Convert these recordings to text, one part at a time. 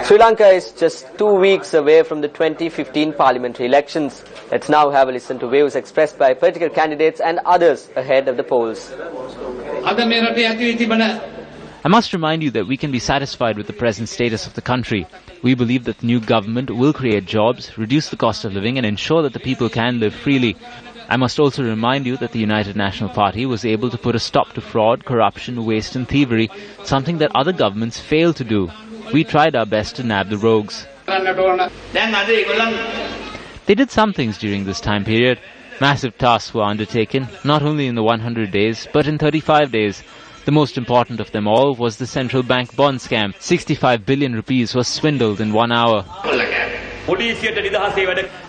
Sri Lanka is just 2 weeks away from the 2015 parliamentary elections. Let's now have a listen to views expressed by political candidates and others ahead of the polls. I must remind you that we can be satisfied with the present status of the country. We believe that the new government will create jobs, reduce the cost of living and ensure that the people can live freely. I must also remind you that the United National Party was able to put a stop to fraud, corruption, waste and thievery, something that other governments failed to do. We tried our best to nab the rogues. They did some things during this time period. Massive tasks were undertaken, not only in the 100 days, but in 35 days. The most important of them all was the central bank bond scam. 65 billion rupees was swindled in 1 hour.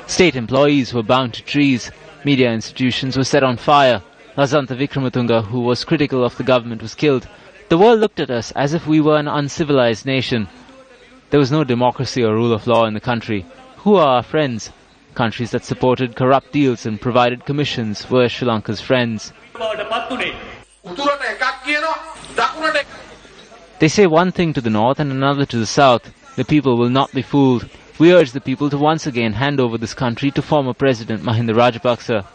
State employees were bound to trees. Media institutions were set on fire. Lasantha Vikramatunga, who was critical of the government, was killed. The world looked at us as if we were an uncivilized nation. There was no democracy or rule of law in the country. Who are our friends? Countries that supported corrupt deals and provided commissions were Sri Lanka's friends. They say one thing to the north and another to the south. The people will not be fooled. We urge the people to once again hand over this country to former President Mahinda Rajapaksa.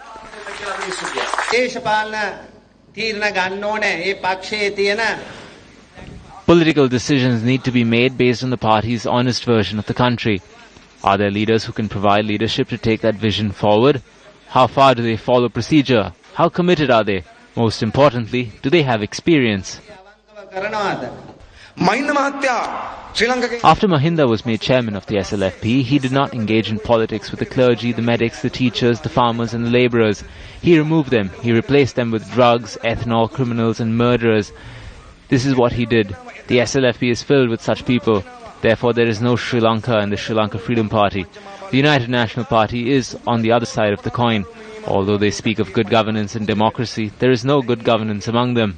Political decisions need to be made based on the party's honest version of the country. Are there leaders who can provide leadership to take that vision forward? How far do they follow procedure? How committed are they? Most importantly, do they have experience? After Mahinda was made chairman of the SLFP, he did not engage in politics with the clergy, the medics, the teachers, the farmers and the labourers. He removed them. He replaced them with drugs, ethanol, criminals and murderers. This is what he did. The SLFP is filled with such people. Therefore, there is no Sri Lanka and the Sri Lanka Freedom Party. The United National Party is on the other side of the coin. Although they speak of good governance and democracy, there is no good governance among them.